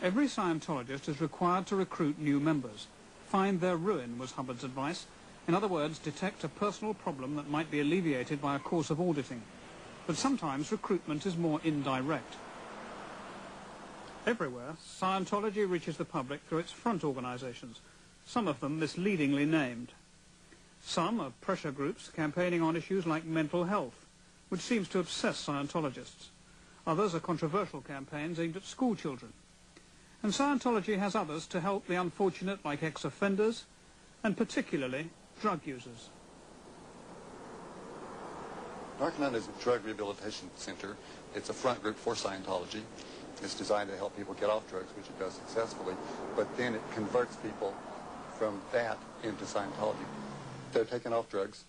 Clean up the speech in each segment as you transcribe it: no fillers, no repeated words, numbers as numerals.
Every Scientologist is required to recruit new members. Find their ruin was Hubbard's advice. In other words, detect a personal problem that might be alleviated by a course of auditing. But sometimes recruitment is more indirect. Everywhere, Scientology reaches the public through its front organizations, some of them misleadingly named. Some are pressure groups campaigning on issues like mental health, which seems to obsess Scientologists. Others are controversial campaigns aimed at school children. And Scientology has others to help the unfortunate, like ex-offenders, and particularly drug users. Blackmail is a drug rehabilitation center. It's a front group for Scientology. It's designed to help people get off drugs, which it does successfully, but then it converts people from that into Scientology. They're taken off drugs.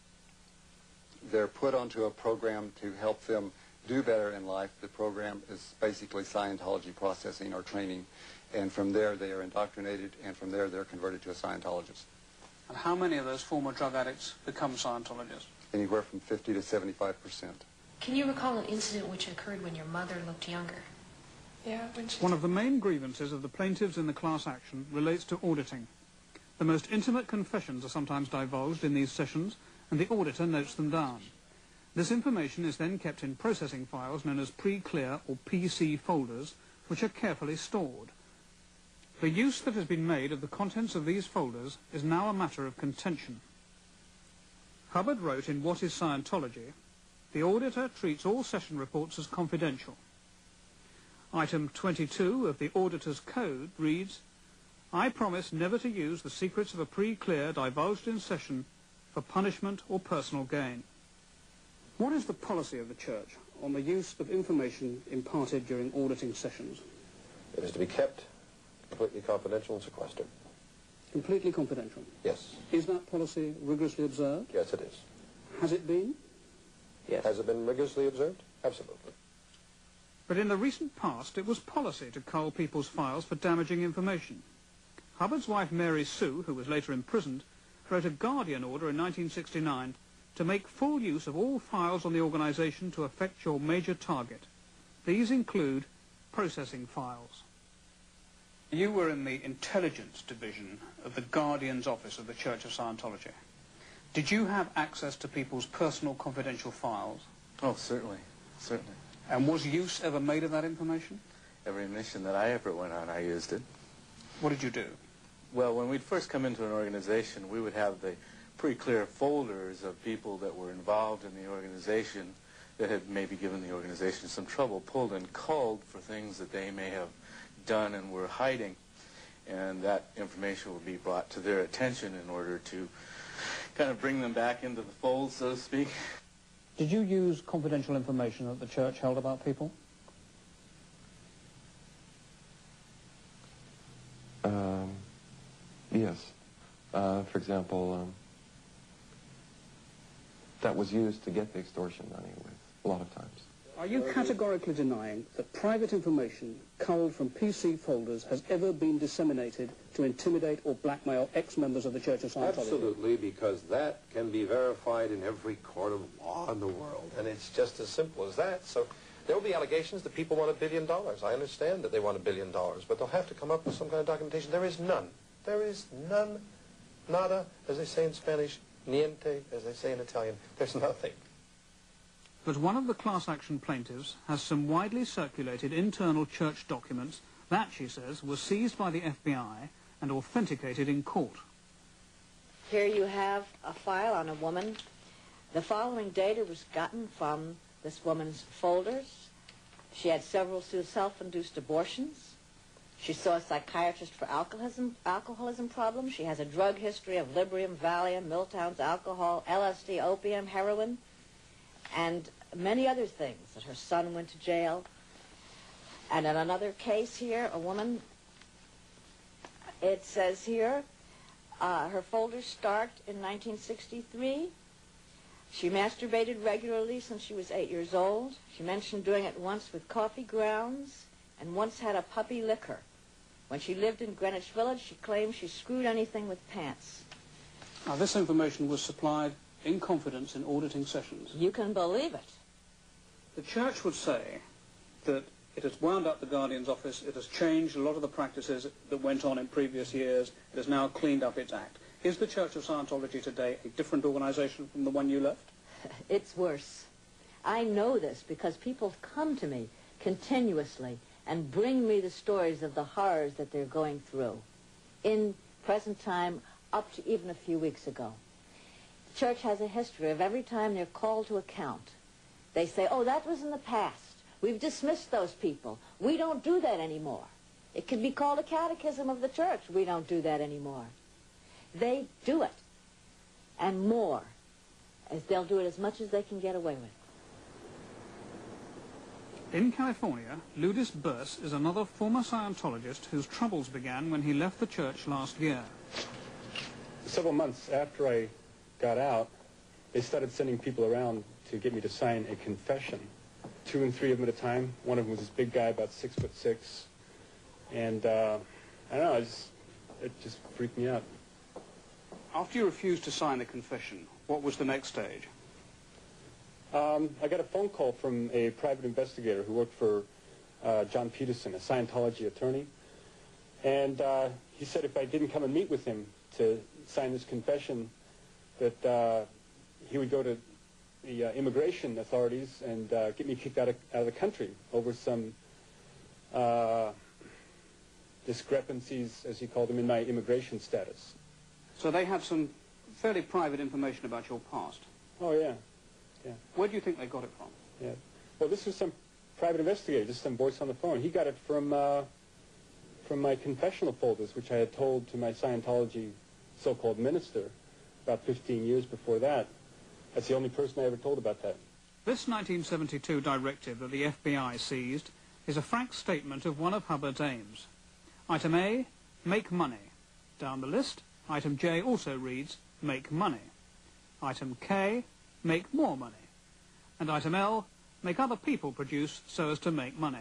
They're put onto a program to help them do better in life. The program is basically Scientology processing or training, and from there they are indoctrinated, and from there they're converted to a Scientologist. And how many of those former drug addicts become Scientologists? Anywhere from 50 to 75%. Can you recall an incident which occurred when your mother looked younger? Yeah, when she... One of the main grievances of the plaintiffs in the class action relates to auditing. The most intimate confessions are sometimes divulged in these sessions, and the auditor notes them down. This information is then kept in processing files known as pre-clear or PC folders, which are carefully stored. The use that has been made of the contents of these folders is now a matter of contention. Hubbard wrote in What is Scientology, "The auditor treats all session reports as confidential." Item 22 of the Auditor's Code reads, "I promise never to use the secrets of a pre-clear divulged in session for punishment or personal gain." What is the policy of the Church on the use of information imparted during auditing sessions? It is to be kept completely confidential and sequestered. Completely confidential? Yes. Is that policy rigorously observed? Yes, it is. Has it been? Yes. Has it been rigorously observed? Absolutely. But in the recent past, it was policy to cull people's files for damaging information. Hubbard's wife, Mary Sue, who was later imprisoned, wrote a Guardian order in 1969 to make full use of all files on the organization to affect your major target. These include processing files. You were in the intelligence division of the Guardian's office of the Church of Scientology. Did you have access to people's personal confidential files? Oh, certainly, certainly. And was use ever made of that information? Every mission that I ever went on, I used it. What did you do? Well, when we'd first come into an organization, we would have the pretty clear folders of people that were involved in the organization that had maybe given the organization some trouble, pulled and culled for things that they may have done and were hiding. And that information would be brought to their attention in order to kind of bring them back into the fold, so to speak. Did you use confidential information that the Church held about people? Yes. For example, that was used to get the extortion money with, a lot of times. Are you categorically denying that private information culled from PC folders has ever been disseminated to intimidate or blackmail ex-members of the Church of Scientology? Absolutely, because that can be verified in every court of law in the world, and it's just as simple as that. So there will be allegations that people want $1 billion. I understand that they want $1 billion, but they'll have to come up with some kind of documentation. There is none. There is none. Nada, as they say in Spanish, niente, as they say in Italian. There's nothing. But one of the class action plaintiffs has some widely circulated internal church documents that, she says, were seized by the FBI and authenticated in court. Here you have a file on a woman. The following data was gotten from this woman's folders. She had several self-induced abortions. She saw a psychiatrist for alcoholism problems. She has a drug history of Librium, Valium, Milltown's alcohol, LSD, opium, heroin, and many other things. That her son went to jail. And in another case here, a woman, it says here, her folders start in 1963. She masturbated regularly since she was 8 years old. She mentioned doing it once with coffee grounds and once had a puppy licker. When she lived in Greenwich Village, she claimed she screwed anything with pants. Now, this information was supplied in confidence in auditing sessions. You can believe it. The Church would say that It has wound up the Guardian's office. It has changed a lot of the practices that went on in previous years. It has now cleaned up its act. Is the Church of Scientology today a different organization from the one you left? It's worse. I know this because people come to me continuously and bring me the stories of the horrors that they're going through in present time up to even a few weeks ago. The Church has a history of every time they're called to account, they say, oh, that was in the past. We've dismissed those people. We don't do that anymore. It can be called a catechism of the Church. We don't do that anymore. They do it, and more, as they'll do it as much as they can get away with. In California, Ludus Burse is another former Scientologist whose troubles began when he left the church last year. Several months after I got out, they started sending people around to get me to sign a confession. 2 and 3 of them at a time. One of them was this big guy, about 6'6", and I don't know, it just freaked me out. After you refused to sign the confession, what was the next stage? I got a phone call from a private investigator who worked for John Peterson, a Scientology attorney, and he said if I didn't come and meet with him to sign this confession, that he would go to the immigration authorities and get me kicked out of the country over some discrepancies, as he called them, in my immigration status. So they had some fairly private information about your past. Oh, yeah. Yeah. Where do you think they got it from? Yeah. Well, this was some private investigator, just some voice on the phone. He got it from my confessional folders, which I had told to my Scientology so-called minister about 15 years before that. That's the only person I ever told about that. This 1972 directive that the FBI seized is a frank statement of one of Hubbard's aims. Item A, make money. Down the list, item J also reads, make money. Item K, make more money. And item L, make other people produce so as to make money.